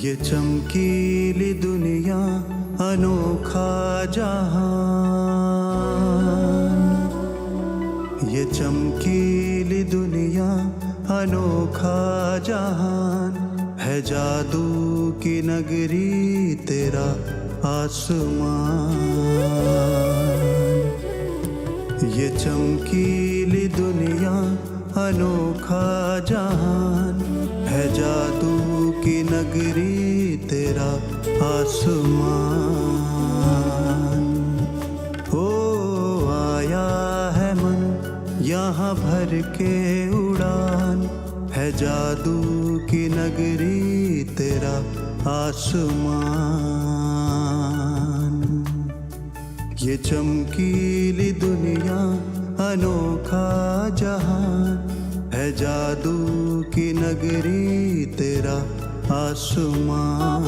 ये चमकीली दुनिया अनोखा जहान, ये चमकीली दुनिया अनोखा जहान है। जादू की नगरी तेरा आसमान। ये चमकीली दुनिया अनोखा जहान है। जादू की नगरी तेरा आसमान। ओ आया है मन यहाँ भर के उड़ान है। जादू की नगरी तेरा आसमान। ये चमकीली दुनिया अनोखा जहान है। जादू की नगरी तेरा आसमान।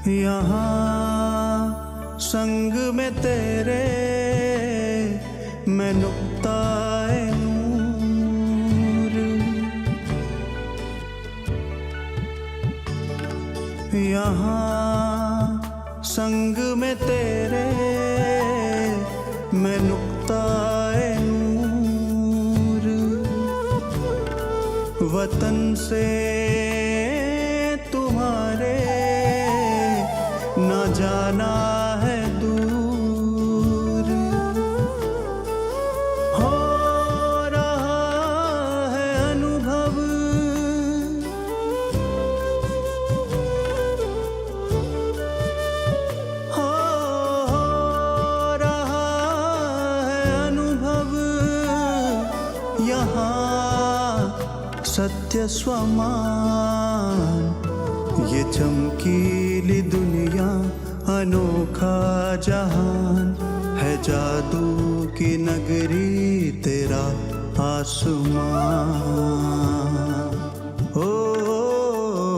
यहाँ संग में तेरे मैं नुक्ताए नूर। यहाँ संग में तेरे मैं नुक्ताए नूर। वतन से तुम्हारे न जाना है दूर। हो रहा है अनुभव हो रहा है अनुभव। यहाँ सत्य स्वमान। ये चमकीली दुनिया अनोखा जहान है। जादू की नगरी तेरा आसमान। ओ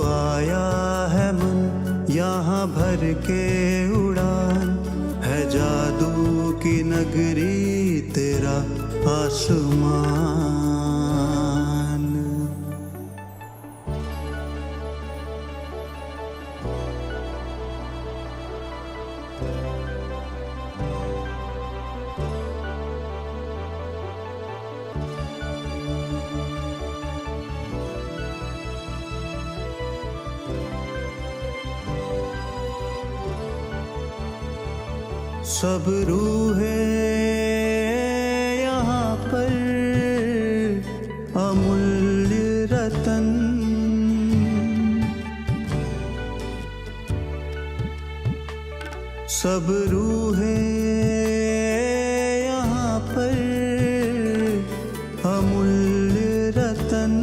आया है मन यहाँ भर के उड़ान है। जादू की नगरी तेरा आसमान। सब रूहें यहाँ पर अमूल्य रतन। सब रूहें यहाँ पर अमूल्य रतन।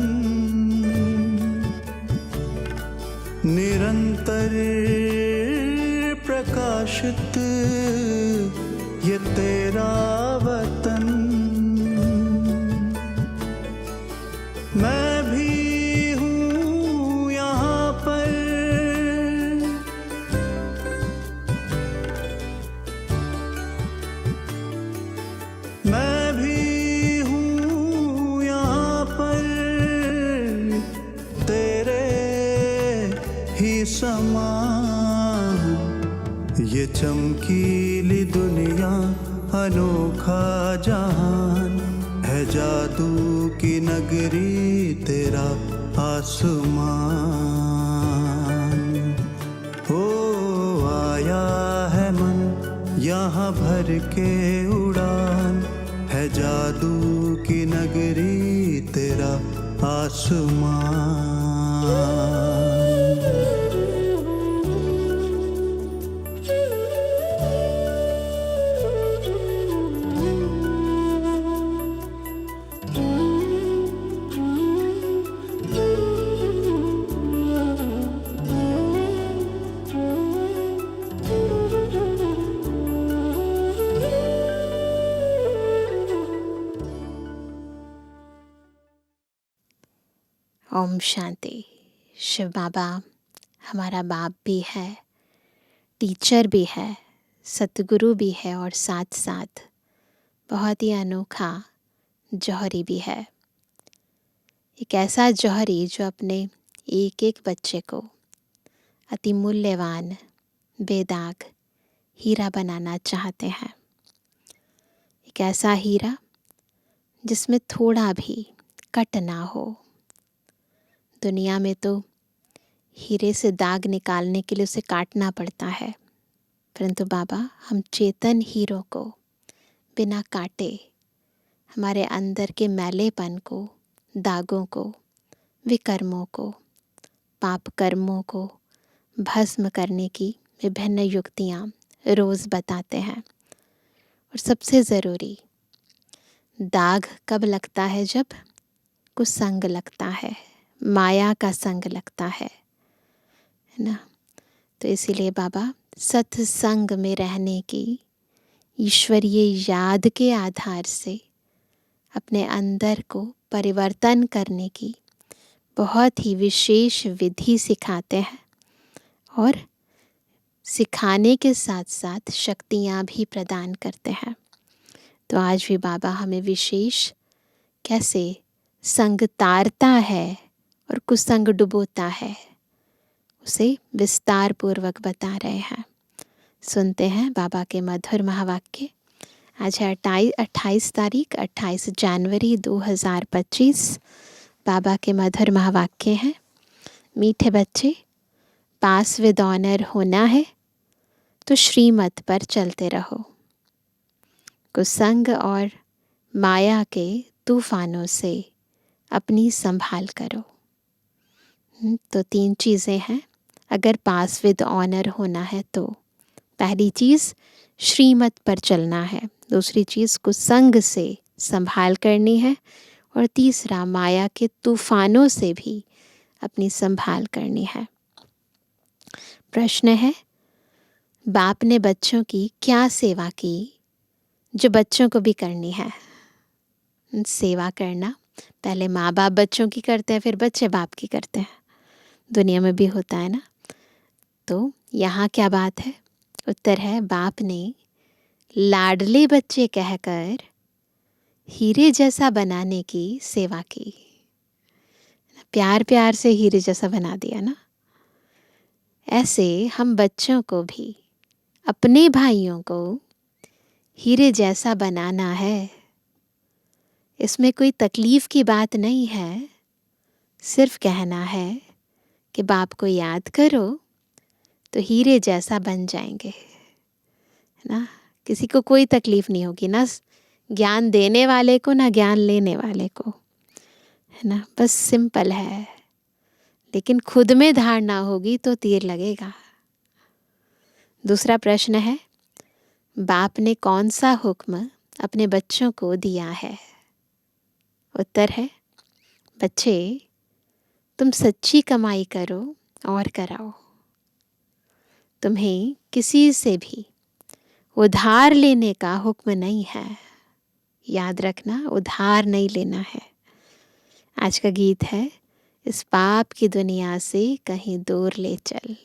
निरंतर प्रकाशित ये तेरा वतन। मैं भी हूँ यहाँ पर मैं भी हूँ यहाँ पर तेरे ही समान। ये चमकीली दुनिया अनोखा जहान है। जादू की नगरी तेरा आसमान। ओ आया है मन यहाँ भर के उड़ान है। जादू की नगरी तेरा आसमान। ओम शांति। शिव बाबा हमारा बाप भी है, टीचर भी है, सतगुरु भी है और साथ साथ बहुत ही अनोखा जौहरी भी है। एक ऐसा जौहरी जो अपने एक एक बच्चे को अति मूल्यवान बेदाग हीरा बनाना चाहते हैं। एक ऐसा हीरा जिसमें थोड़ा भी कट ना हो। दुनिया में तो हीरे से दाग निकालने के लिए उसे काटना पड़ता है, परंतु बाबा हम चेतन हीरो को बिना काटे हमारे अंदर के मैलेपन को, दागों को, विकर्मों को, पाप कर्मों को भस्म करने की विभिन्न युक्तियाँ रोज़ बताते हैं। और सबसे ज़रूरी, दाग कब लगता है? जब कुसंग लगता है, माया का संग लगता है ना। तो इसीलिए बाबा सत्संग में रहने की, ईश्वरीय याद के आधार से अपने अंदर को परिवर्तन करने की बहुत ही विशेष विधि सिखाते हैं और सिखाने के साथ साथ शक्तियाँ भी प्रदान करते हैं। तो आज भी बाबा हमें विशेष कैसे संग तारता है और कुसंग डुबोता है उसे विस्तार पूर्वक बता रहे हैं। सुनते हैं बाबा के मधुर महावाक्य। आज है 28 तारीख, 28 जनवरी 2025। बाबा के मधुर महावाक्य हैं। मीठे बच्चे, पास विद ऑनर होना है तो श्रीमत पर चलते रहो। कुसंग और माया के तूफानों से अपनी संभाल करो। तो 3 चीज़ें हैं अगर पास विद ऑनर होना है तो। पहली चीज़ श्रीमत पर चलना है, दूसरी चीज़ कुसंग से संभाल करनी है और तीसरा माया के तूफानों से भी अपनी संभाल करनी है। प्रश्न है, बाप ने बच्चों की क्या सेवा की जो बच्चों को भी करनी है? सेवा करना पहले माँ बाप बच्चों की करते हैं, फिर बच्चे बाप की करते हैं। दुनिया में भी होता है ना। तो यहाँ क्या बात है? उत्तर है, बाप ने लाडले बच्चे कहकर हीरे जैसा बनाने की सेवा की। प्यार प्यार से हीरे जैसा बना दिया ना। ऐसे हम बच्चों को भी, अपने भाइयों को हीरे जैसा बनाना है। इसमें कोई तकलीफ की बात नहीं है। सिर्फ कहना है कि बाप को याद करो तो हीरे जैसा बन जाएंगे, है ना। किसी को कोई तकलीफ नहीं होगी, ना ज्ञान देने वाले को ना ज्ञान लेने वाले को, है ना। बस सिंपल है। लेकिन खुद में धारणा होगी तो तीर लगेगा। दूसरा प्रश्न है, बाप ने कौन सा हुक्म अपने बच्चों को दिया है? उत्तर है, बच्चे तुम सच्ची कमाई करो और कराओ। तुम्हें किसी से भी उधार लेने का हुक्म नहीं है। याद रखना, उधार नहीं लेना है। आज का गीत है, इस पाप की दुनिया से कहीं दूर ले चल।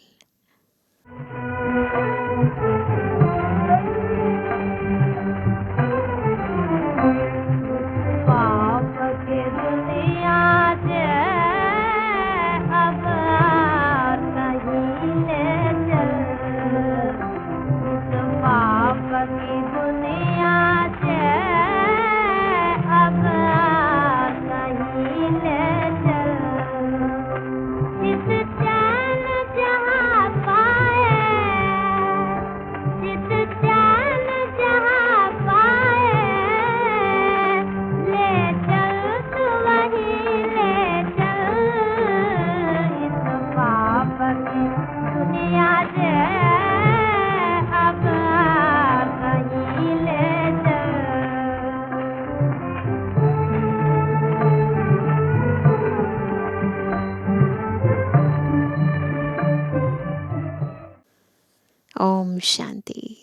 ओम शांति।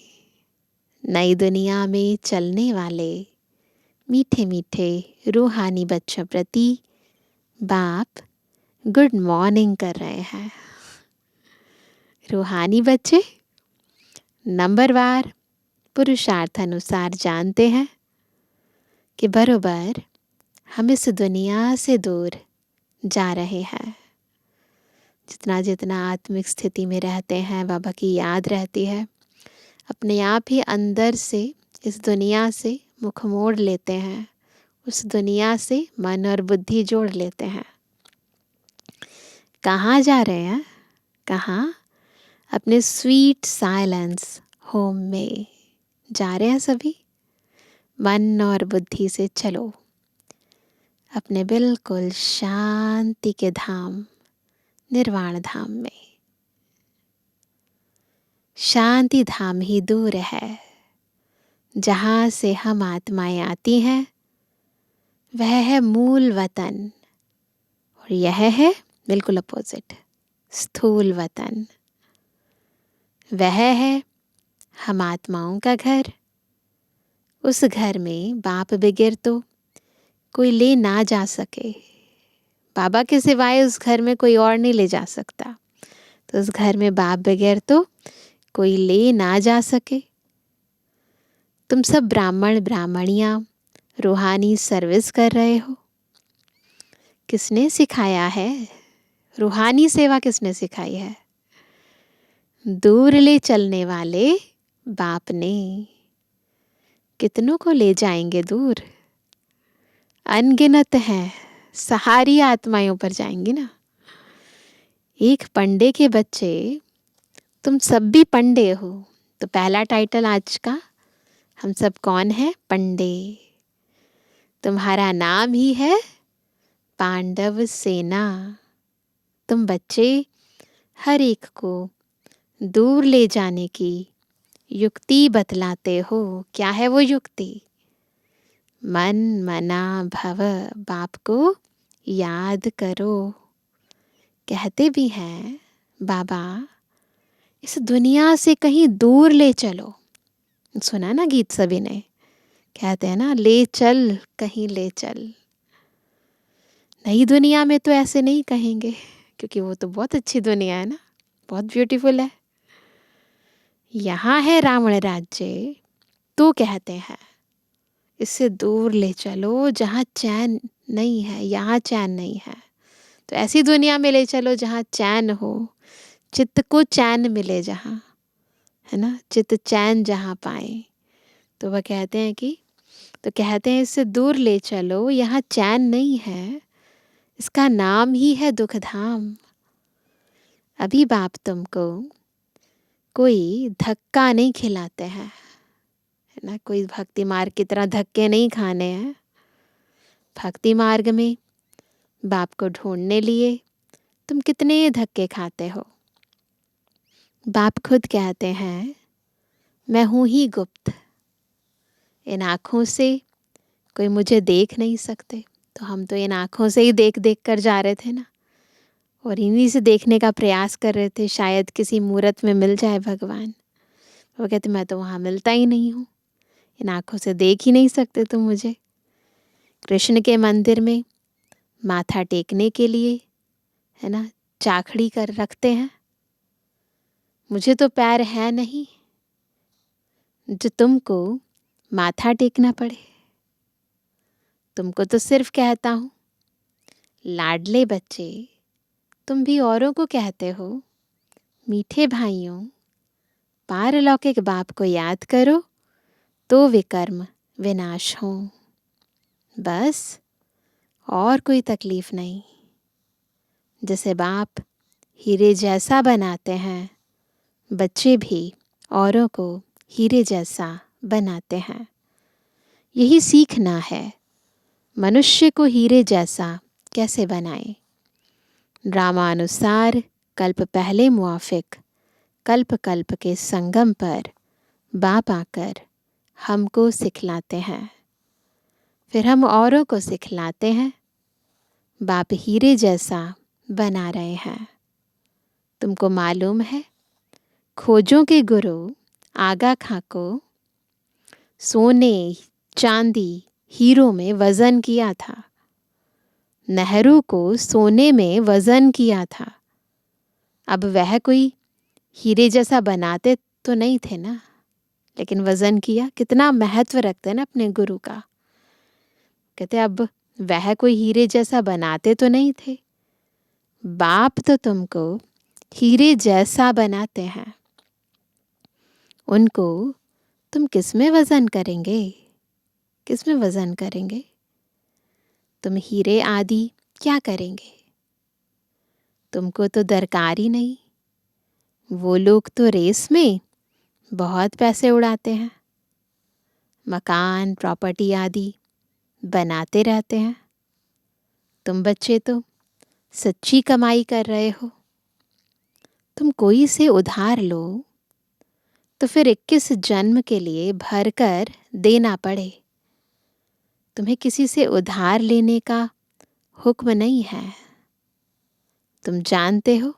नई दुनिया में चलने वाले मीठे मीठे रूहानी बच्चों प्रति बाप गुड मॉर्निंग कर रहे हैं। रूहानी बच्चे नंबरवार पुरुषार्थ अनुसार जानते हैं कि बरोबर हम इस दुनिया से दूर जा रहे हैं। जितना जितना आत्मिक स्थिति में रहते हैं, बाबा की याद रहती है, अपने आप ही अंदर से इस दुनिया से मुख मोड़ लेते हैं, उस दुनिया से मन और बुद्धि जोड़ लेते हैं। कहाँ जा रहे हैं? कहाँ? अपने स्वीट साइलेंस होम में जा रहे हैं सभी। मन और बुद्धि से चलो अपने बिल्कुल शांति के धाम, निर्वाण धाम में। शांति धाम ही दूर है जहाँ से हम आत्माएं आती हैं। वह है मूल वतन और यह है बिल्कुल अपोजिट, स्थूल वतन। वह है हम आत्माओं का घर। उस घर में बाप बगैर तो कोई ले ना जा सके। बाबा के सिवाय उस घर में कोई और नहीं ले जा सकता। तो उस घर में बाप बगैर तो कोई ले ना जा सके। तुम सब ब्राह्मण ब्राह्मणियाँ रूहानी सर्विस कर रहे हो। किसने सिखाया है? रूहानी सेवा किसने सिखाई है? दूर ले चलने वाले बाप ने। कितनों को ले जाएंगे दूर? अनगिनत हैं, सहारी आत्माओं पर जाएंगी ना। एक पंडे के बच्चे, तुम सब भी पंडे हो। तो पहला टाइटल आज का, हम सब कौन है? पंडे। तुम्हारा नाम ही है पांडव सेना। तुम बच्चे हर एक को दूर ले जाने की युक्ति बतलाते हो। क्या है वो युक्ति? मन मना भव, बाप को याद करो। कहते भी हैं बाबा इस दुनिया से कहीं दूर ले चलो। सुना ना गीत सभी ने? कहते हैं ना, ले चल कहीं ले चल। नई दुनिया में तो ऐसे नहीं कहेंगे, क्योंकि वो तो बहुत अच्छी दुनिया है ना, बहुत ब्यूटीफुल है। यहाँ है रावण राज्य, तो कहते हैं इससे दूर ले चलो जहाँ चैन नहीं है, यहाँ चैन नहीं है। तो ऐसी दुनिया में ले चलो जहाँ चैन हो, चित्त को चैन मिले, जहाँ है ना, चित्त चैन जहाँ पाए। तो वह कहते हैं कि, तो कहते हैं इससे दूर ले चलो, यहाँ चैन नहीं है, इसका नाम ही है दुख धाम। अभी बाप तुमको कोई धक्का नहीं खिलाते हैं, है ना, कोई भक्ति मार्ग की तरह धक्के नहीं खाने हैं। भक्ति मार्ग में बाप को ढूंढने लिए तुम कितने धक्के खाते हो। बाप खुद कहते हैं मैं हूँ ही गुप्त। इन आँखों से कोई मुझे देख नहीं सकते। तो हम तो इन आँखों से ही देख देख कर जा रहे थे ना, और इन्हीं से देखने का प्रयास कर रहे थे, शायद किसी मूर्त में मिल जाए भगवान। वो कहते मैं तो वहाँ मिलता ही नहीं हूँ, इन आँखों से देख ही नहीं सकते तुम मुझे। कृष्ण के मंदिर में माथा टेकने के लिए, है ना, चाखड़ी कर रखते हैं। मुझे तो पैर है नहीं जो तुमको माथा टेकना पड़े। तुमको तो सिर्फ कहता हूँ लाडले बच्चे, तुम भी औरों को कहते हो मीठे भाइयों, पारलौकिक बाप को याद करो तो विकर्म विनाश हो। बस और कोई तकलीफ नहीं। जैसे बाप हीरे जैसा बनाते हैं, बच्चे भी औरों को हीरे जैसा बनाते हैं। यही सीखना है, मनुष्य को हीरे जैसा कैसे बनाएं। ड्रामानुसार कल्प पहले मुआफिक कल्प कल्प के संगम पर बाप आकर हमको सिखलाते हैं, फिर हम औरों को सिखलाते हैं। बाप हीरे जैसा बना रहे हैं। तुमको मालूम है खोजों के गुरु आगा खां को सोने चांदी हीरो में वजन किया था। नेहरू को सोने में वज़न किया था। अब वह कोई हीरे जैसा बनाते तो नहीं थे ना, लेकिन वज़न किया। कितना महत्व रखते हैं ना अपने गुरु का। कहते अब वह कोई हीरे जैसा बनाते तो नहीं थे, बाप तो तुमको हीरे जैसा बनाते हैं। उनको तुम किस में वज़न करेंगे? किस में वज़न करेंगे? तुम हीरे आदि क्या करेंगे? तुमको तो दरकार ही नहीं। वो लोग तो रेस में बहुत पैसे उड़ाते हैं, मकान प्रॉपर्टी आदि बनाते रहते हैं। तुम बच्चे तो सच्ची कमाई कर रहे हो। तुम कोई से उधार लो तो फिर 21 जन्म के लिए भर कर देना पड़े। तुम्हें किसी से उधार लेने का हुक्म नहीं है। तुम जानते हो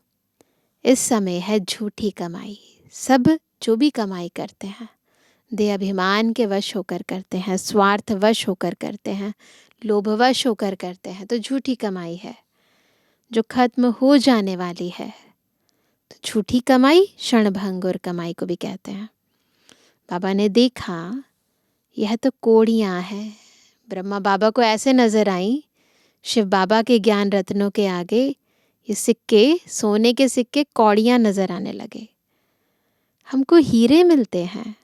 इस समय है झूठी कमाई। सब जो भी कमाई करते हैं देह अभिमान के वश होकर करते हैं, स्वार्थवश होकर करते हैं, लोभवश होकर करते हैं, तो झूठी कमाई है जो खत्म हो जाने वाली है। तो झूठी कमाई क्षणभंगुर कमाई को भी कहते हैं। बाबा ने देखा यह तो कोड़ियाँ हैं। ब्रह्मा बाबा को ऐसे नजर आई, शिव बाबा के ज्ञान रत्नों के आगे ये सिक्के, सोने के सिक्के कौड़ियाँ नजर आने लगे। हमको हीरे मिलते हैं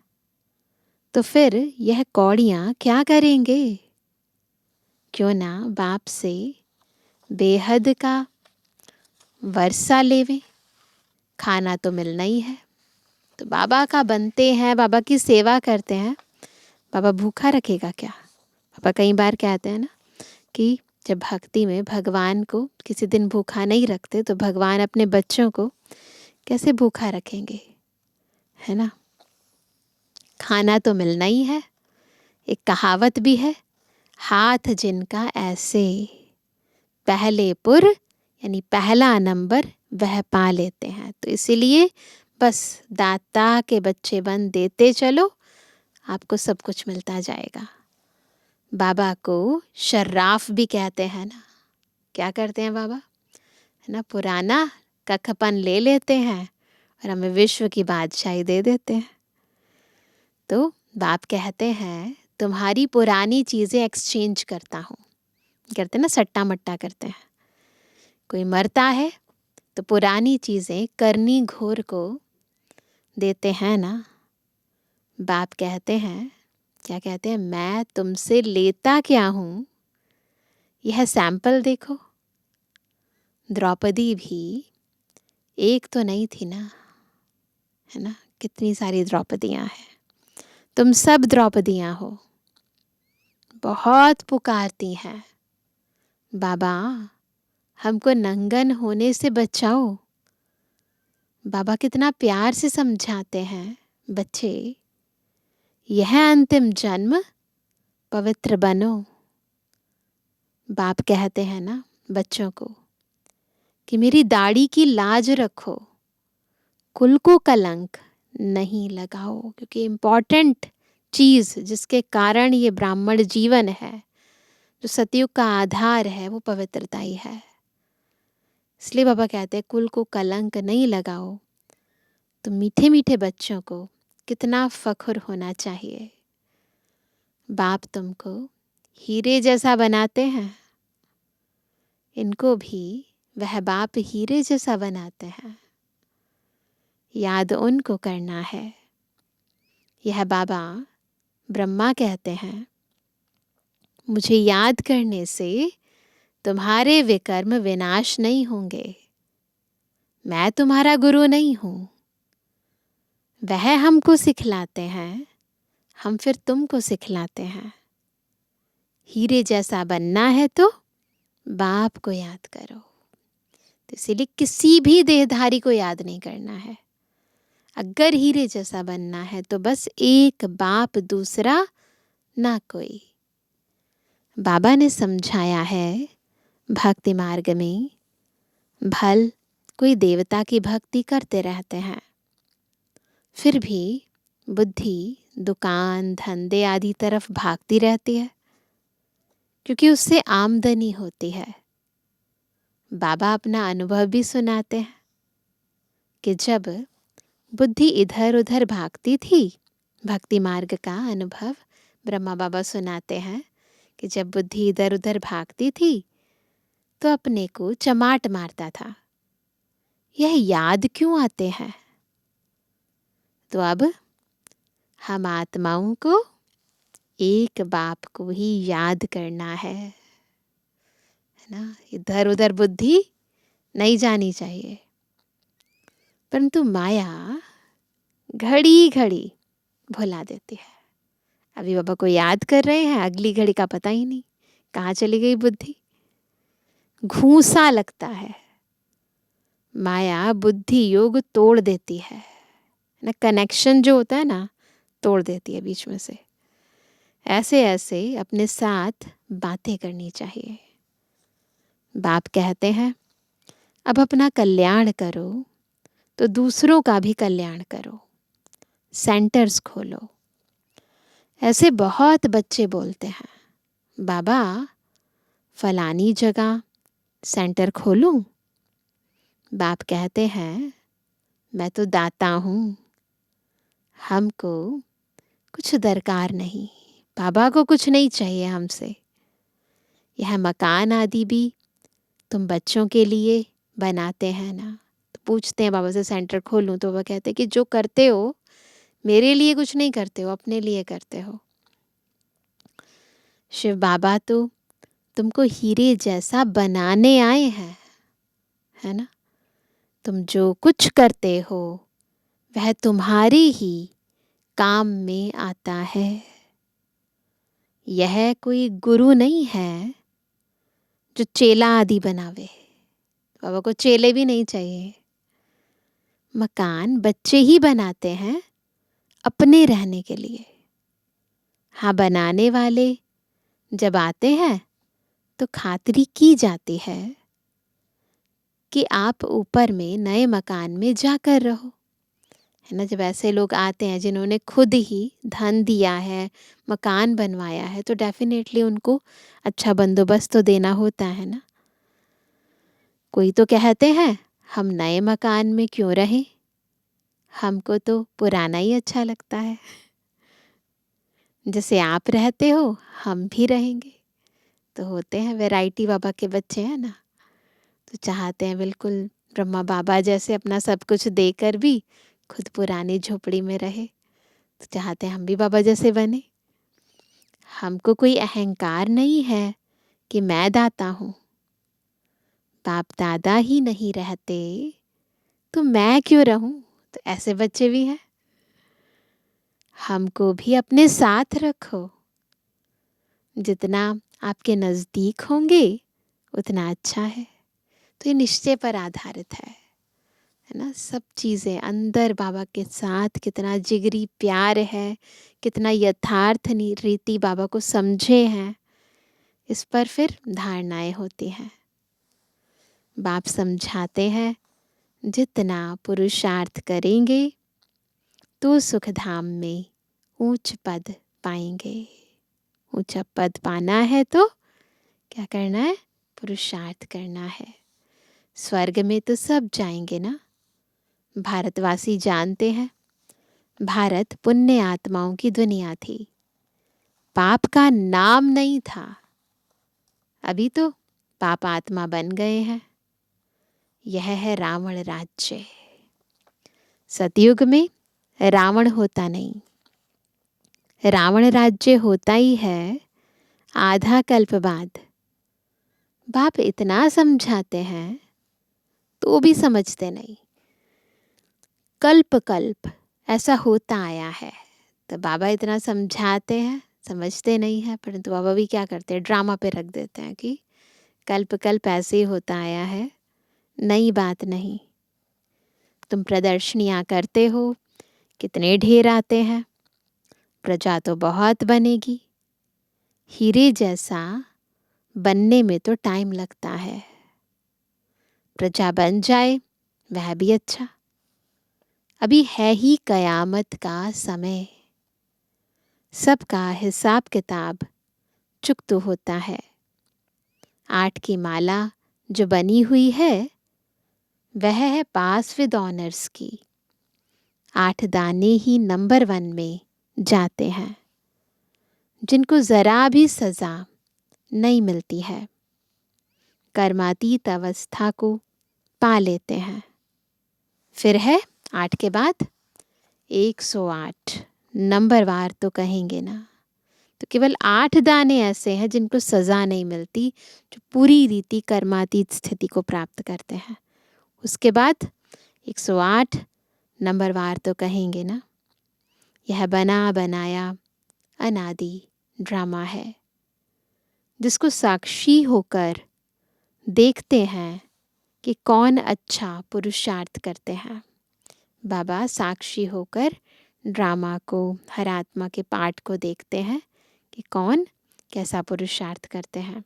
तो फिर यह कौड़ियाँ क्या करेंगे? क्यों ना बाप से बेहद का वर्षा लेवे। खाना तो मिलना ही है, तो बाबा का बनते हैं, बाबा की सेवा करते हैं। बाबा भूखा रखेगा क्या? पापा कई बार कहते हैं ना कि जब भक्ति में भगवान को किसी दिन भूखा नहीं रखते तो भगवान अपने बच्चों को कैसे भूखा रखेंगे, है ना। खाना तो मिलना ही है। एक कहावत भी है, हाथ जिनका ऐसे पहले पुर, यानी पहला नंबर वह पा लेते हैं। तो इसीलिए बस दाता के बच्चे बन देते चलो, आपको सब कुछ मिलता जाएगा। बाबा को शर्राफ भी कहते हैं ना। क्या करते हैं बाबा, है ना, पुराना कखपन ले लेते हैं और हमें विश्व की बादशाही दे देते हैं। तो बाप कहते हैं तुम्हारी पुरानी चीज़ें एक्सचेंज करता हूँ। करते ना, सट्टा मट्टा करते हैं। कोई मरता है तो पुरानी चीज़ें करनी घोर को देते हैं ना। बाप कहते हैं, क्या कहते हैं, मैं तुमसे लेता क्या हूँ, यह सैंपल देखो। द्रौपदी भी एक तो नहीं थी ना, है ना, कितनी सारी द्रौपदियाँ हैं। तुम सब द्रौपदियाँ हो, बहुत पुकारती हैं, बाबा हमको नंगन होने से बचाओ। बाबा कितना प्यार से समझाते हैं, बच्चे यह अंतिम जन्म पवित्र बनो। बाप कहते हैं ना बच्चों को कि मेरी दाढ़ी की लाज रखो, कुल को कलंक नहीं लगाओ, क्योंकि इम्पॉर्टेंट चीज़ जिसके कारण ये ब्राह्मण जीवन है, जो सतयुग का आधार है, वो पवित्रता ही है। इसलिए बाबा कहते हैं कुल को कलंक नहीं लगाओ। तो मीठे मीठे बच्चों को कितना फख्र होना चाहिए। बाप तुमको हीरे जैसा बनाते हैं, इनको भी वह बाप हीरे जैसा बनाते हैं। याद उनको करना है। यह बाबा ब्रह्मा कहते हैं, मुझे याद करने से तुम्हारे विकर्म विनाश नहीं होंगे। मैं तुम्हारा गुरु नहीं हूँ। वह हमको सिखलाते हैं, हम फिर तुमको सिखलाते हैं। हीरे जैसा बनना है तो बाप को याद करो। तो इसीलिए किसी भी देहधारी को याद नहीं करना है। अगर हीरे जैसा बनना है तो बस एक बाप, दूसरा ना कोई। बाबा ने समझाया है भक्ति मार्ग में भल कोई देवता की भक्ति करते रहते हैं, फिर भी बुद्धि दुकान धंधे आदि तरफ भागती रहती है, क्योंकि उससे आमदनी होती है। बाबा अपना अनुभव भी सुनाते हैं कि जब बुद्धि इधर उधर भागती थी, भक्ति मार्ग का अनुभव ब्रह्मा बाबा सुनाते हैं कि जब बुद्धि इधर उधर भागती थी तो अपने को चमाट मारता था, यह याद क्यों आते हैं। तो अब हम आत्माओं को एक बाप को ही याद करना है ना। इधर उधर बुद्धि नहीं जानी चाहिए, परंतु माया घड़ी घड़ी भुला देती है। अभी बाबा को याद कर रहे हैं, अगली घड़ी का पता ही नहीं कहाँ चली गई बुद्धि। घूसा लगता है, माया बुद्धि योग तोड़ देती है ना, कनेक्शन जो होता है ना तोड़ देती है बीच में से। ऐसे ऐसे अपने साथ बातें करनी चाहिए। बाप कहते हैं अब अपना कल्याण करो तो दूसरों का भी कल्याण करो, सेंटर्स खोलो। ऐसे बहुत बच्चे बोलते हैं बाबा फलानी जगह सेंटर खोलूं। बाप कहते हैं मैं तो दाता हूँ, हमको कुछ दरकार नहीं, बाबा को कुछ नहीं चाहिए हमसे। यह मकान आदि भी तुम बच्चों के लिए बनाते हैं ना। तो पूछते हैं बाबा से सेंटर खोलूं, तो वह कहते हैं कि जो करते हो मेरे लिए कुछ नहीं करते हो, अपने लिए करते हो। शिव बाबा तो तुमको हीरे जैसा बनाने आए हैं, है ना। तुम जो कुछ करते हो वह तुम्हारे ही काम में आता है। यह कोई गुरु नहीं है जो चेला आदि बनावे। बाबा को चेले भी नहीं चाहिए। मकान बच्चे ही बनाते हैं अपने रहने के लिए। हाँ, बनाने वाले जब आते हैं तो खातिरी की जाती है कि आप ऊपर में नए मकान में जाकर रहो, है ना। जब ऐसे लोग आते हैं जिन्होंने खुद ही धन दिया है, मकान बनवाया है, तो डेफिनेटली उनको अच्छा बंदोबस्त तो देना होता है ना। कोई तो कहते हैं हम नए मकान में क्यों रहें, हमको तो पुराना ही अच्छा लगता है। जैसे आप रहते हो हम भी रहेंगे। तो होते हैं वैरायटी बाबा के बच्चे, हैं ना। तो चाहते हैं बिल्कुल ब्रह्मा बाबा जैसे अपना सब कुछ देकर भी खुद पुरानी झोपड़ी में रहे। तो चाहते हैं हम भी बाबा जैसे बने। हमको कोई अहंकार नहीं है कि मैं दाता हूँ। बाप दादा ही नहीं रहते तो मैं क्यों रहूं। तो ऐसे बच्चे भी हैं। हमको भी अपने साथ रखो। जितना आपके नज़दीक होंगे उतना अच्छा है। तो ये निश्चय पर आधारित है ना। सब चीज़ें अंदर बाबा के साथ कितना जिगरी प्यार है, कितना यथार्थ रीति बाबा को समझे हैं, इस पर फिर धारणाएं होती हैं। बाप समझाते हैं जितना पुरुषार्थ करेंगे तो सुख धाम में ऊंच पद पाएंगे। ऊंचा पद पाना है तो क्या करना है, पुरुषार्थ करना है। स्वर्ग में तो सब जाएंगे ना। भारतवासी जानते हैं भारत पुण्य आत्माओं की दुनिया थी, पाप का नाम नहीं था। अभी तो पाप आत्मा बन गए हैं। यह है रावण राज्य। सतयुग में रावण होता नहीं, रावण राज्य होता ही है आधा कल्प बाद। बाप इतना समझाते हैं तो भी समझते नहीं। कल्प कल्प ऐसा होता आया है, तो बाबा इतना समझाते हैं, समझते नहीं है। परंतु बाबा भी क्या करते हैं, ड्रामा पे रख देते हैं कि कल्प कल्प ऐसे ही होता आया है, नई बात नहीं। तुम प्रदर्शनियाँ करते हो, कितने ढेर आते हैं, प्रजा तो बहुत बनेगी। हीरे जैसा बनने में तो टाइम लगता है। प्रजा बन जाए वह भी अच्छा। अभी है ही कयामत का समय, सबका हिसाब किताब चुकता होता है। 8 की माला जो बनी हुई है वह है पास विद ऑनर्स की। 8 दाने ही नंबर 1 में जाते हैं, जिनको ज़रा भी सज़ा नहीं मिलती है, कर्मातीत अवस्था को पा लेते हैं। फिर है 8 के बाद 108 नंबरवार तो कहेंगे ना। तो केवल 8 दाने ऐसे हैं जिनको सज़ा नहीं मिलती, जो पूरी रीति कर्मातीत स्थिति को प्राप्त करते हैं। उसके बाद 108 नंबरवार तो कहेंगे ना। यह बना बनाया अनादि ड्रामा है, जिसको साक्षी होकर देखते हैं कि कौन अच्छा पुरुषार्थ करते हैं। बाबा साक्षी होकर ड्रामा को, हर आत्मा के पाठ को देखते हैं कि कौन कैसा पुरुषार्थ करते हैं।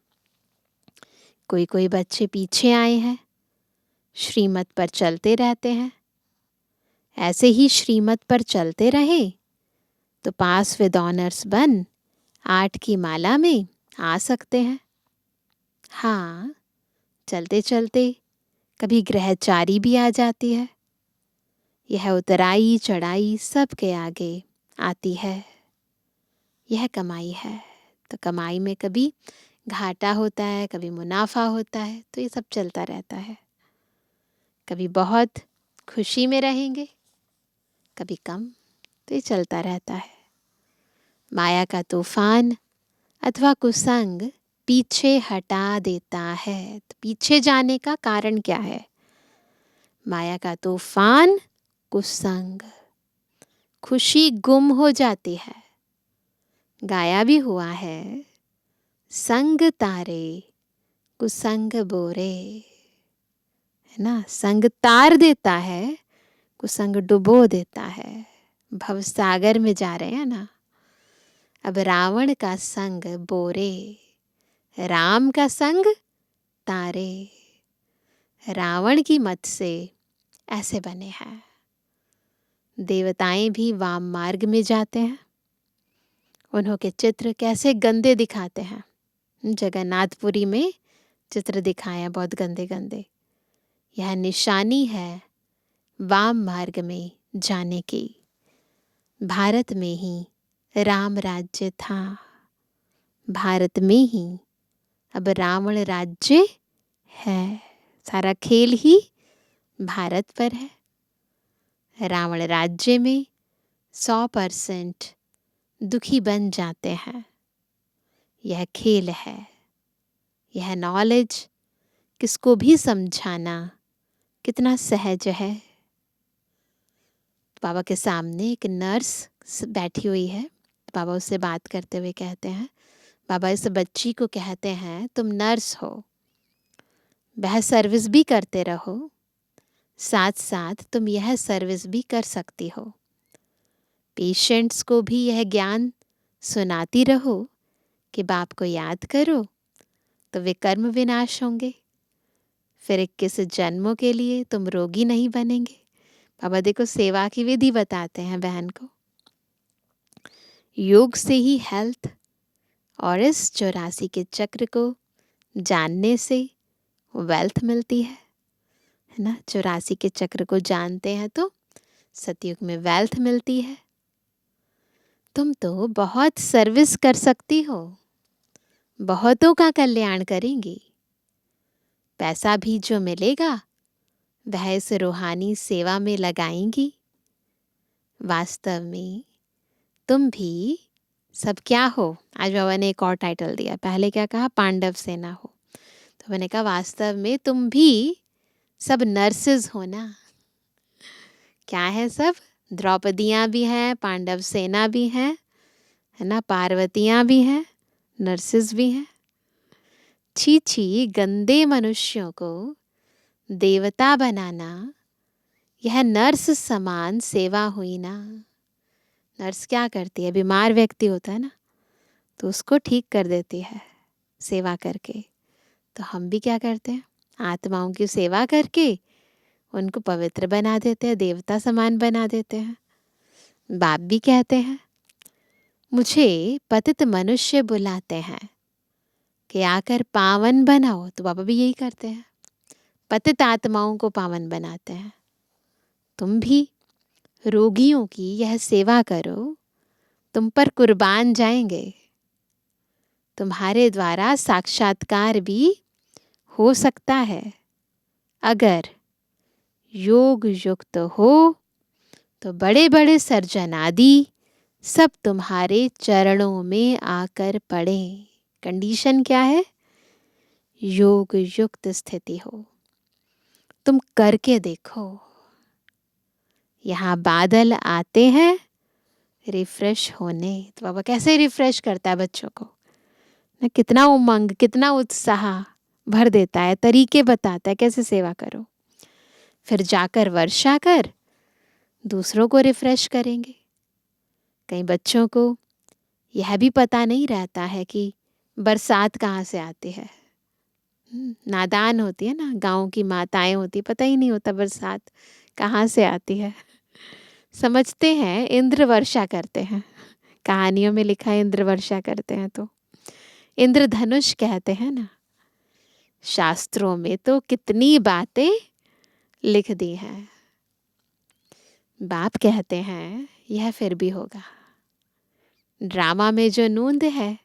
कोई कोई बच्चे पीछे आए हैं, श्रीमत पर चलते रहते हैं। ऐसे ही श्रीमत पर चलते रहे तो पास विद ऑनर्स बन 8 की माला में आ सकते हैं। हाँ, चलते चलते कभी ग्रहचारी भी आ जाती है। यह उतराई चढ़ाई सबके आगे आती है। यह कमाई है, तो कमाई में कभी घाटा होता है, कभी मुनाफा होता है, तो ये सब चलता रहता है। कभी बहुत खुशी में रहेंगे, कभी कम, तो ये चलता रहता है। माया का तूफान अथवा कुसंग पीछे हटा देता है। तो पीछे जाने का कारण क्या है? माया का तूफान, कुसंग। खुशी गुम हो जाती है। गाया भी हुआ है, संग तारे कुसंग बोरे, है ना। संग तार देता है, कुसंग डुबो देता है। भवसागर में जा रहे हैं ना। अब रावण का संग बोरे, राम का संग तारे। रावण की मत से ऐसे बने हैं। देवताएं भी वाम मार्ग में जाते हैं। उन्हों के चित्र कैसे गंदे दिखाते हैं। जगन्नाथपुरी में चित्र दिखाए हैं बहुत गंदे गंदे। यह निशानी है वाम मार्ग में जाने की। भारत में ही राम राज्य था, भारत में ही अब रावण राज्य है। सारा खेल ही भारत पर है। रावण राज्य में 100% दुखी बन जाते हैं। यह खेल है, यह नॉलेज किसको भी समझाना कितना सहज है। बाबा के सामने एक नर्स बैठी हुई है। बाबा उससे बात करते हुए कहते हैं, बाबा इस बच्ची को कहते हैं तुम नर्स हो, वह सर्विस भी करते रहो, साथ साथ तुम यह सर्विस भी कर सकती हो। पेशेंट्स को भी यह ज्ञान सुनाती रहो कि बाप को याद करो तो वे कर्म विनाश होंगे। फिर 21 जन्मों के लिए तुम रोगी नहीं बनेंगे। बाबा देखो सेवा की विधि बताते हैं बहन को। योग से ही हेल्थ और इस 84 के चक्र को जानने से वेल्थ मिलती है ना। 84 के चक्र को जानते हैं तो सतयुग में वेल्थ मिलती है। तुम तो बहुत सर्विस कर सकती हो, बहुतों का कल्याण करेंगी। पैसा भी जो मिलेगा वह इस रूहानी सेवा में लगाएंगी। वास्तव में तुम भी सब क्या हो? आज बाबा ने एक और टाइटल दिया। पहले क्या कहा? पांडव सेना हो। तो मैंने कहा वास्तव में तुम भी सब नर्सेज हो ना। क्या है सब? द्रौपदियाँ भी हैं, पांडव सेना भी हैं, है ना, पार्वतियाँ भी हैं, नर्सेज भी हैं। छी छी, गंदे मनुष्यों को देवता बनाना यह नर्स समान सेवा हुई ना। नर्स क्या करती है? बीमार व्यक्ति होता है ना, तो उसको ठीक कर देती है सेवा करके। तो हम भी क्या करते हैं? आत्माओं की सेवा करके उनको पवित्र बना देते हैं, देवता समान बना देते हैं। बाप भी कहते हैं मुझे पतित मनुष्य बुलाते हैं कि आकर पावन बनाओ। तो बाबा भी यही करते हैं, पतित आत्माओं को पावन बनाते हैं। तुम भी रोगियों की यह सेवा करो, तुम पर कुर्बान जाएंगे। तुम्हारे द्वारा साक्षात्कार भी हो सकता है। अगर योग युक्त हो तो बड़े बड़े सर्जन आदि सब तुम्हारे चरणों में आकर पड़े। कंडीशन क्या है? योग युक्त स्थिति हो। तुम करके देखो। यहाँ बादल आते हैं रिफ्रेश होने। तो बाबा कैसे रिफ्रेश करता है बच्चों को ना, कितना उमंग, कितना उत्साह भर देता है, तरीके बताता है कैसे सेवा करो। फिर जाकर वर्षा कर दूसरों को रिफ्रेश करेंगे। कई बच्चों को यह भी पता नहीं रहता है कि बरसात कहाँ से आती है। नादान होती है ना, गांव की माताएं होती, पता ही नहीं होता बरसात कहाँ से आती है। समझते हैं इंद्र वर्षा करते हैं, कहानियों में लिखा है इंद्र वर्षा करते हैं, तो इंद्रधनुष कहते हैं ना। शास्त्रों में तो कितनी बातें लिख दी हैं। बाप कहते हैं यह फिर भी होगा। ड्रामा में जो नूंद है,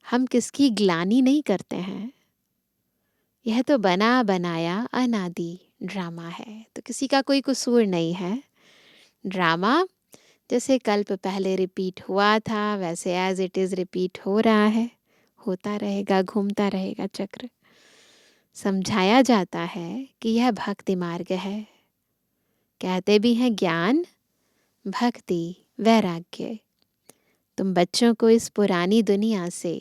हम किसकी ग्लानि नहीं करते हैं। यह तो बना बनाया अनादि ड्रामा है, तो किसी का कोई कसूर नहीं है। ड्रामा जैसे कल्प पहले रिपीट हुआ था, वैसे एज इट इज रिपीट हो रहा है, होता रहेगा, घूमता रहेगा चक्र। समझाया जाता है कि यह भक्ति मार्ग है। कहते भी हैं ज्ञान, भक्ति, वैराग्य। तुम बच्चों को इस पुरानी दुनिया से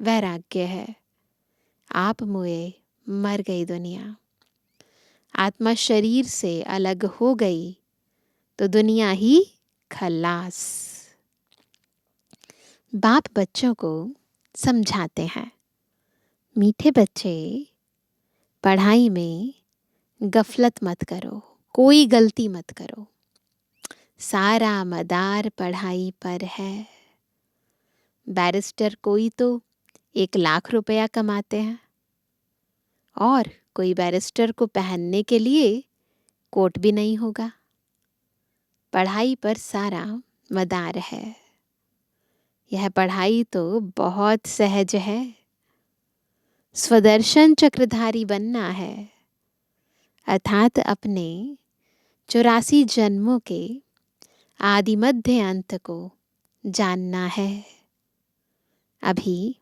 वैराग्य है। आप मुए मर गई दुनिया। आत्मा शरीर से अलग हो गई तो दुनिया ही खलास। बाप बच्चों को समझाते हैं, मीठे बच्चे पढ़ाई में गफलत मत करो, कोई गलती मत करो। सारा मदार पढ़ाई पर है। बैरिस्टर कोई तो 1 लाख रुपया कमाते हैं और कोई बैरिस्टर को पहनने के लिए कोट भी नहीं होगा। पढ़ाई पर सारा मदार है। यह पढ़ाई तो बहुत सहज है। स्वदर्शन चक्रधारी बनना है, अर्थात अपने 84 जन्मों के आदि मध्य अंत को जानना है। अभी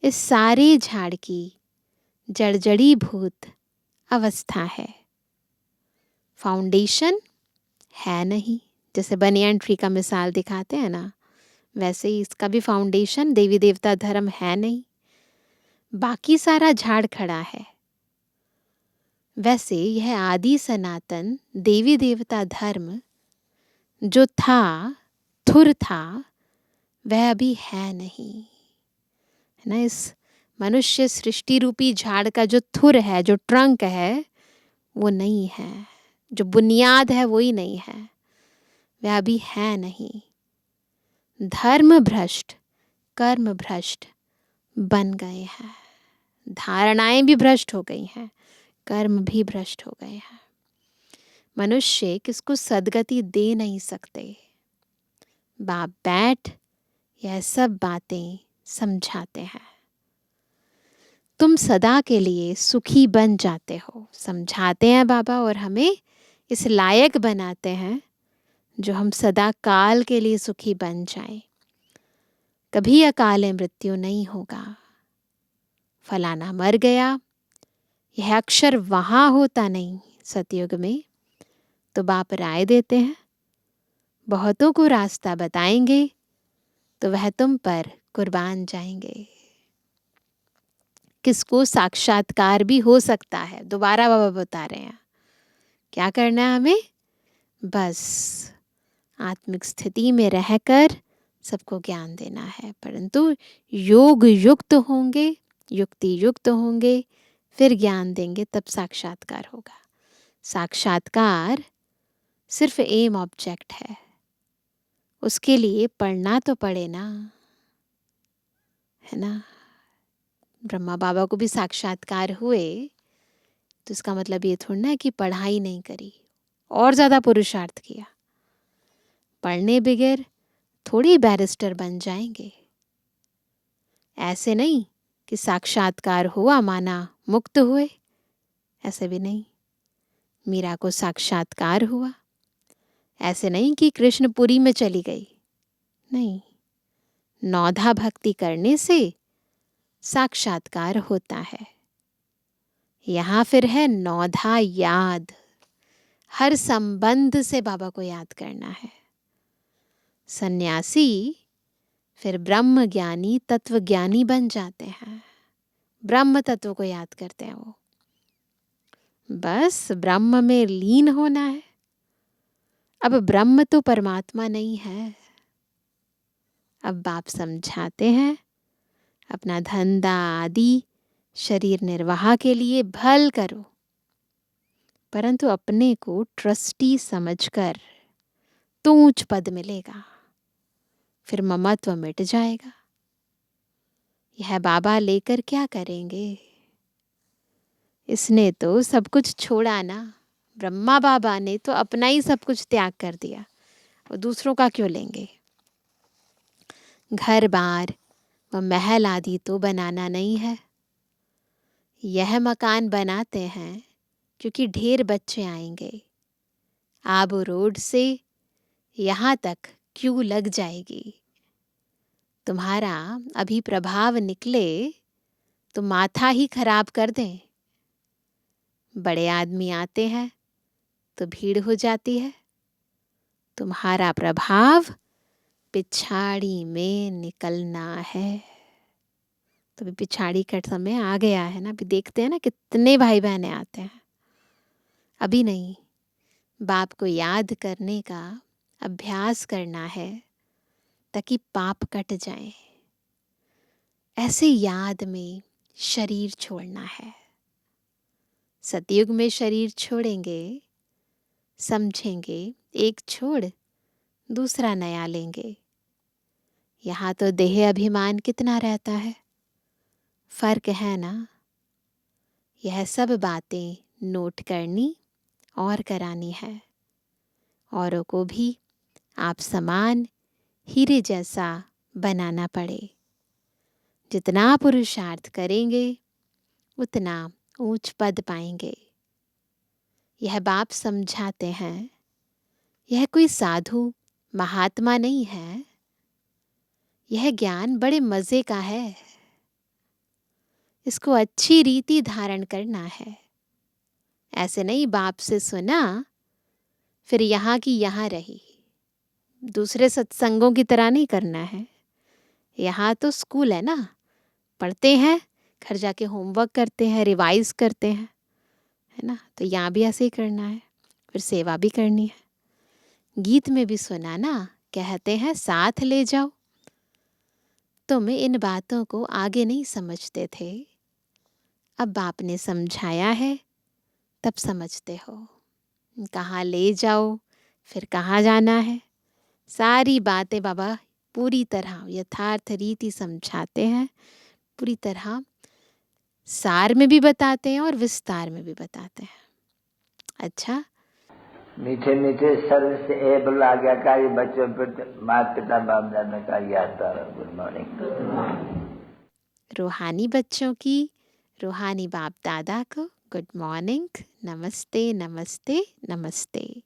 इस सारे झाड़ की जड़जड़ी भूत अवस्था है। फाउंडेशन है नहीं। जैसे बनियान ट्री का मिसाल दिखाते हैं ना, वैसे ही इसका भी फाउंडेशन देवी देवता धर्म है नहीं। बाकी सारा झाड़ खड़ा है। वैसे यह आदि सनातन देवी देवता धर्म जो था, थुर था, वह अभी है नहीं, है ना। इस मनुष्य सृष्टि रूपी झाड़ का जो थुर है, जो ट्रंक है, वो नहीं है। जो बुनियाद है वही नहीं है, वह अभी है नहीं। धर्म भ्रष्ट, कर्म भ्रष्ट बन गए हैं। धारणाएं भी भ्रष्ट हो गई हैं, कर्म भी भ्रष्ट हो गए हैं। मनुष्य किसको सदगति दे नहीं सकते। बाप बैठ यह सब बातें समझाते हैं। तुम सदा के लिए सुखी बन जाते हो, समझाते हैं बाबा, और हमें इस लायक बनाते हैं जो हम सदा काल के लिए सुखी बन जाएं। कभी अकाले मृत्यु नहीं होगा। फलाना मर गया, यह अक्षर वहाँ होता नहीं सतयुग में, तो बाप राय देते हैं, बहुतों को रास्ता बताएंगे तो वह तुम पर कुर्बान जाएंगे। किसको साक्षात्कार भी हो सकता है, दोबारा बाबा बता रहे हैं। क्या करना है हमें? बस आत्मिक स्थिति में रहकर सबको ज्ञान देना है, परंतु योग युक्त होंगे, युक्ति युक्त होंगे, फिर ज्ञान देंगे, तब साक्षात्कार होगा। साक्षात्कार सिर्फ एम ऑब्जेक्ट है, उसके लिए पढ़ना तो पड़े ना, है ना। ब्रह्मा बाबा को भी साक्षात्कार हुए तो इसका मतलब ये थोड़ा ना है कि पढ़ाई नहीं करी और ज़्यादा पुरुषार्थ किया। पढ़ने बगैर थोड़ी बैरिस्टर बन जाएंगे। ऐसे नहीं कि साक्षात्कार हुआ माना मुक्त हुए, ऐसे भी नहीं। मीरा को साक्षात्कार हुआ, ऐसे नहीं कि कृष्णपुरी में चली गई, नहीं। नौधा भक्ति करने से साक्षात्कार होता है। यहाँ फिर है नौधा याद, हर संबंध से बाबा को याद करना है। सन्यासी फिर ब्रह्म ज्ञानी तत्व ज्ञानी बन जाते हैं, ब्रह्म तत्व को याद करते हैं वो। बस ब्रह्म में लीन होना है। अब ब्रह्म तो परमात्मा नहीं है। अब बाप समझाते हैं अपना धंधा आदि शरीर निर्वाह के लिए भल करो, परंतु अपने को ट्रस्टी समझकर तो ऊंच पद मिलेगा, फिर ममत्व मिट जाएगा। यह बाबा लेकर क्या करेंगे? इसने तो सब कुछ छोड़ा ना। ब्रह्मा बाबा ने तो अपना ही सब कुछ त्याग कर दिया, और दूसरों का क्यों लेंगे? घर बार व महल आदि तो बनाना नहीं है। यह मकान बनाते हैं क्योंकि ढेर बच्चे आएंगे। आबू रोड से यहाँ तक क्यों लग जाएगी। तुम्हारा अभी प्रभाव निकले तो माथा ही खराब कर दें। बड़े आदमी आते हैं तो भीड़ हो जाती है। तुम्हारा प्रभाव पिछाड़ी में निकलना है। तो अभी पिछाड़ी का समय आ गया है ना। अभी देखते हैं ना कितने भाई बहनें आते हैं। अभी नहीं, बाप को याद करने का अभ्यास करना है ताकि पाप कट जाए। ऐसे याद में शरीर छोड़ना है। सतयुग में शरीर छोड़ेंगे, समझेंगे एक छोड़ दूसरा नया लेंगे। यहाँ तो देह अभिमान कितना रहता है, फर्क है ना। यह सब बातें नोट करनी और करानी है। औरों को भी आप समान हीरे जैसा बनाना पड़े। जितना पुरुषार्थ करेंगे उतना ऊंच पद पाएंगे। यह बाप समझाते हैं, यह कोई साधु महात्मा नहीं है। यह ज्ञान बड़े मजे का है। इसको अच्छी रीति धारण करना है। ऐसे नहीं बाप से सुना फिर यहाँ की यहाँ रही। दूसरे सत्संगों की तरह नहीं करना है। यहाँ तो स्कूल है ना, पढ़ते हैं, घर जाके होमवर्क करते हैं, रिवाइज करते हैं, है ना। तो यहाँ भी ऐसे ही करना है, फिर सेवा भी करनी है। गीत में भी सुना ना, कहते हैं साथ ले जाओ। तुम इन बातों को आगे नहीं समझते थे, अब बाप ने समझाया है तब समझते हो। कहाँ ले जाओ, फिर कहाँ जाना है, सारी बातें बाबा पूरी तरह यथार्थ रीति समझाते हैं। पूरी तरह सार में भी बताते हैं और विस्तार में भी बताते हैं। अच्छा, मीठे मीठे सर्व से एबल आज्ञाकारी बच्चों पर माता पिता बाप दादा का याद। Good morning. रूहानी बच्चों की रूहानी बाप दादा को गुड मॉर्निंग, नमस्ते नमस्ते नमस्ते।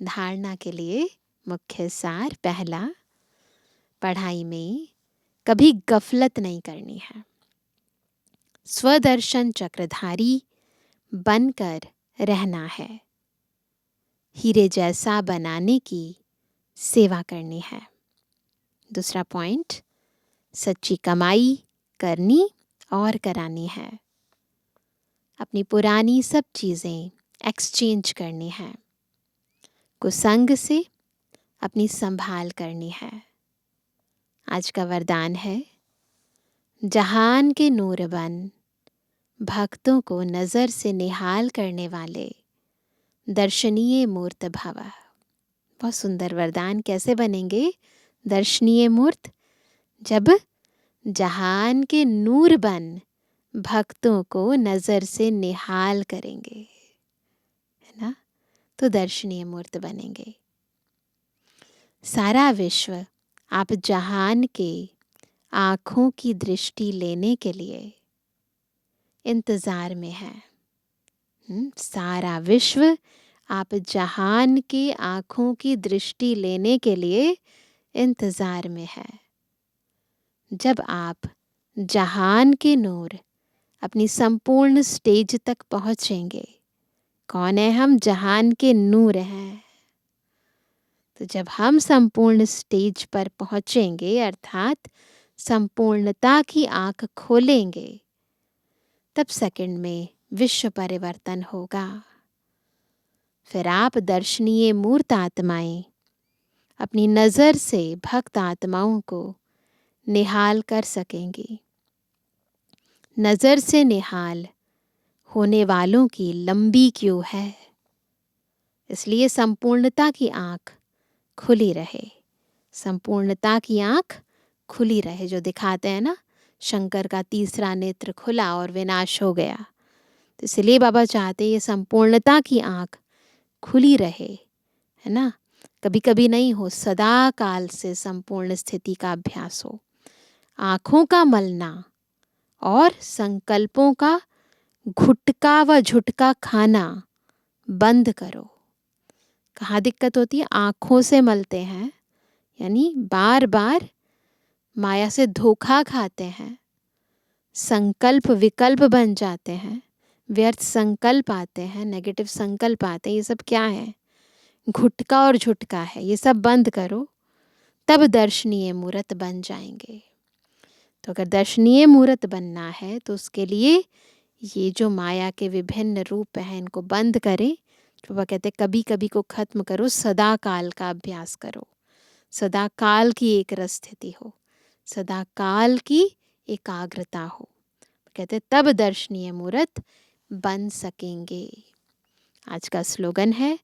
धारणा के लिए मुख्य सार पहला, पढ़ाई में कभी गफलत नहीं करनी है। स्वदर्शन चक्रधारी बनकर रहना है। हीरे जैसा बनाने की सेवा करनी है। दूसरा पॉइंट, सच्ची कमाई करनी और करानी है। अपनी पुरानी सब चीज़ें एक्सचेंज करनी है। कुसंग से अपनी संभाल करनी है। आज का वरदान है, जहान के नूर बन भक्तों को नज़र से निहाल करने वाले दर्शनीय मूर्त भव। बहुत सुंदर वरदान। कैसे बनेंगे दर्शनीय मूर्त? जब जहान के नूर बन भक्तों को नज़र से निहाल करेंगे, है ना, तो दर्शनीय मूर्त बनेंगे। सारा विश्व आप जहान के आँखों की दृष्टि लेने के लिए इंतज़ार में है। सारा विश्व आप जहान के आँखों की दृष्टि लेने के लिए इंतज़ार में है। जब आप जहान के नूर अपनी संपूर्ण स्टेज तक पहुँचेंगे, कौन है हम? जहान के नूर हैं। तो जब हम संपूर्ण स्टेज पर पहुँचेंगे अर्थात संपूर्णता की आँख खोलेंगे, तब सेकंड में विश्व परिवर्तन होगा। फिर आप दर्शनीय मूर्त आत्माएं अपनी नज़र से भक्त आत्माओं को निहाल कर सकेंगी। नज़र से निहाल होने वालों की लंबी क्यू है, इसलिए संपूर्णता की आँख खुली रहे। संपूर्णता की आँख खुली रहे, जो दिखाते हैं ना, शंकर का तीसरा नेत्र खुला और विनाश हो गया। तो इसलिए बाबा चाहते ये संपूर्णता की आँख खुली रहे, है ना। कभी कभी नहीं हो, सदा काल से संपूर्ण स्थिति का अभ्यास हो। आँखों का मलना और संकल्पों का घुटका व झुटका खाना बंद करो। कहाँ दिक्कत होती है? आँखों से मलते हैं, यानी बार बार माया से धोखा खाते हैं, संकल्प विकल्प बन जाते हैं, व्यर्थ संकल्प आते हैं, नेगेटिव संकल्प आते हैं। ये सब क्या है? घुटका और झुटका है। ये सब बंद करो, तब दर्शनीय मूर्त बन जाएंगे। तो अगर दर्शनीय मूर्त बनना है तो उसके लिए ये जो माया के विभिन्न रूप हैं इनको बंद करें। तो वह कहते कभी कभी को खत्म करो, सदा काल का अभ्यास करो। सदा काल की एक रस स्थिति हो, सदा काल की एकाग्रता हो। कहते तब दर्शनीय मूर्त बन सकेंगे। आज का स्लोगन है,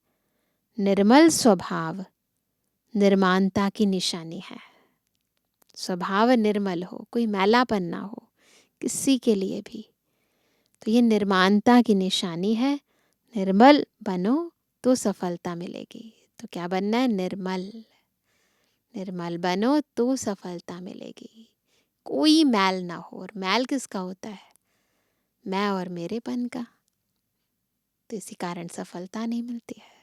निर्मल स्वभाव निर्माणता की निशानी है। स्वभाव निर्मल हो, कोई मैलापन ना हो किसी के लिए भी, तो ये निर्माणता की निशानी है। निर्मल बनो तो सफलता मिलेगी। तो क्या बनना है? निर्मल। निर्मल बनो तो सफलता मिलेगी। कोई मैल ना हो। और मैल किसका होता है? मैं और मेरेपन का। तो इसी कारण सफलता नहीं मिलती है।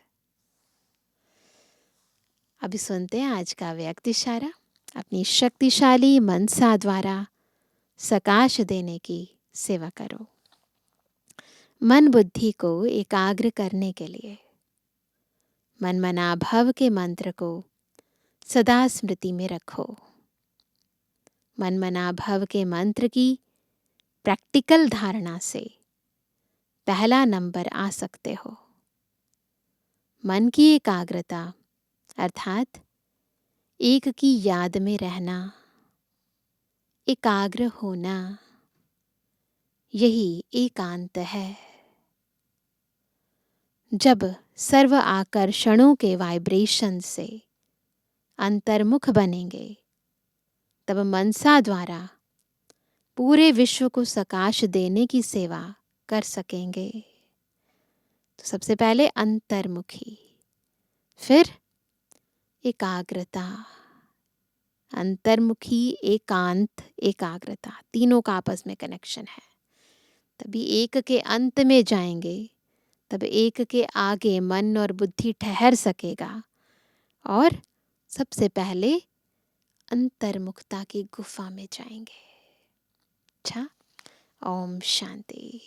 अभी सुनते हैं आज का व्यक्ति इशारा। अपनी शक्तिशाली मनसा द्वारा सकाश देने की सेवा करो। मन बुद्धि को एकाग्र करने के लिए मन मना भव के मंत्र को सदा स्मृति में रखो। मन मना भव के मंत्र की प्रैक्टिकल धारणा से पहला नंबर आ सकते हो। मन की एकाग्रता अर्थात एक की याद में रहना, एकाग्र होना, यही एकांत है। जब सर्व आकर्षणों के वाइब्रेशन से अंतर्मुख बनेंगे, तब मनसा द्वारा पूरे विश्व को सकाश देने की सेवा कर सकेंगे। तो सबसे पहले अंतर्मुखी, फिर एकाग्रता। अंतर्मुखी, एकांत, एकाग्रता, तीनों का आपस में कनेक्शन है। तभी एक के अंत में जाएंगे, तब एक के आगे मन और बुद्धि ठहर सकेगा। और सबसे पहले अंतर्मुखता की गुफा में जाएंगे। अच्छा, ओम शांति।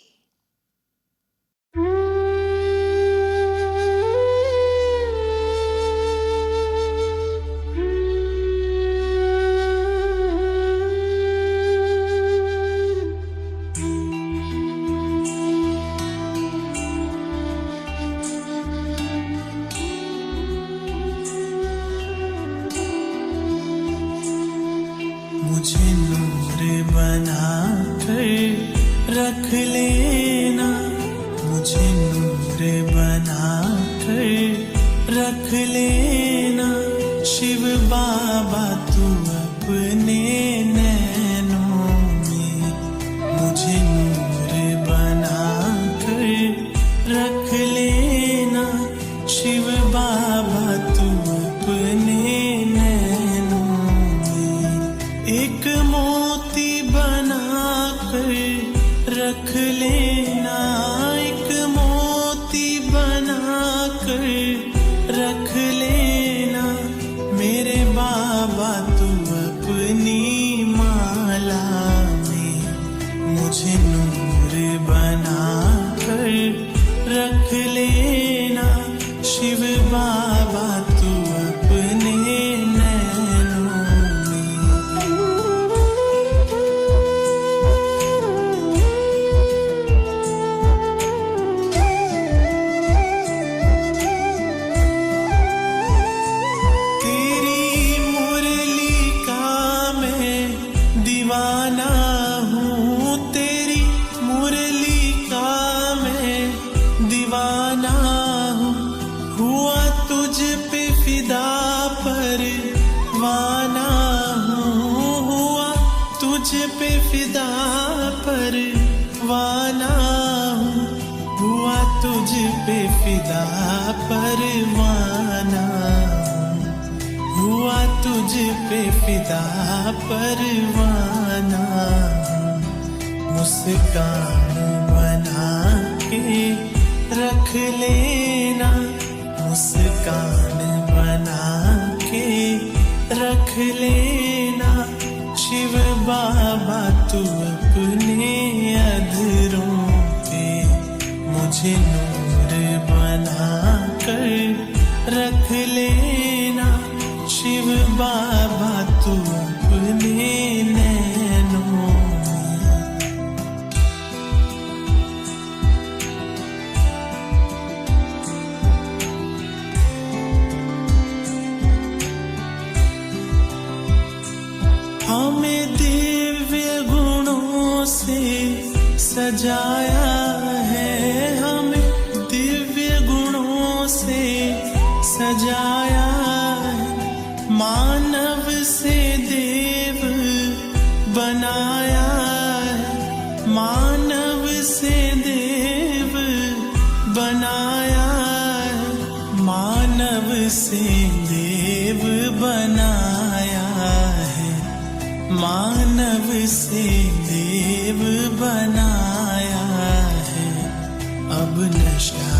मुझे नूर बना कर रख लेना, मुझे नूर बना कर रख लेना। शिव बाबा तू अपने नैनों में मुझे नूर रख लेना, एक मोती बना कर रख लेना मेरे बाबा, तू अपनी माला में मुझे नूर बना कर रख लेना शिव बाबा, तू अपने नैनों में। तेरी मुरली का मैं दीवाना हूँ, तेरी मुरली का मैं दीवाना हूँ, हुआ तुझ पे फिदा परवाना हूँ, हुआ तुझ पे फिदा परवाना हूँ, हुआ तुझ पे फिदा परवाना हूँ, हुआ तुझ पे फिदा परवाना हूँ। मुस्कान बना के रख लेना, मुस्कान बना के रख लेना शिव बाबा, तू अपने अधरों पे मुझे नूर बना कर रख लेना शिव बाबा, तू अपने नैनों में। हमें दिव्य गुणों से सजाया है, हमें दिव्य गुणों से सजाया है, मानव से देव बनाया है, मानव से देव बनाया है, मानव से देव बनाया है, मानव से देव बनाया है। अब नशा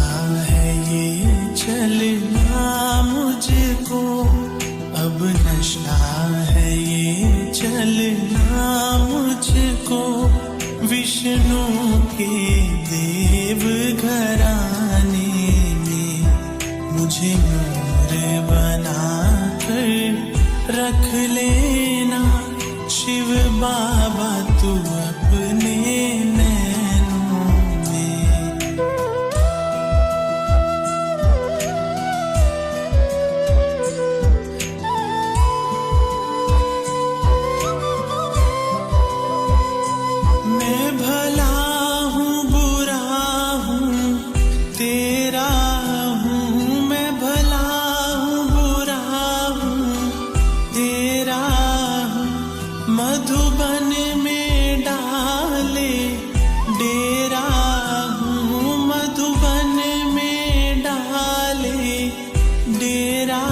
है ये चलना मुझको, अब नशा है ये चलना मुझको, विष्णु के देव घराने में मुझे नूर बना कर रख लेना शिव बाबा, तू अपने नैनों में। मैं भला हूँ बुरा हूँ तेरा हूँ, मैं भला हूँ बुरा हूँ तेरा हूँ, मधुबन में डाले डेरा हूँ, मधुबन में डाले डेरा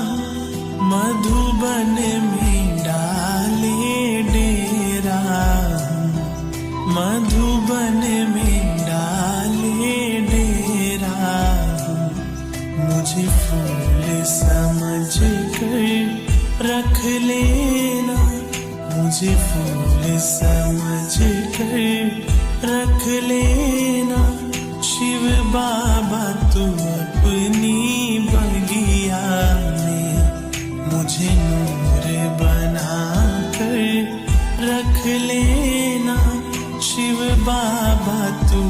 हूँ, मधुबन में डाले डेरा हूँ, मधुबन में डाले डेरा हूँ। मुझे फूल समझ कर रख लेना, मुझे फूल समझ कर रख लेना शिव बाबा, तू अपनी बगिया में मुझे नूर बना कर रख लेना शिव बाबा, तू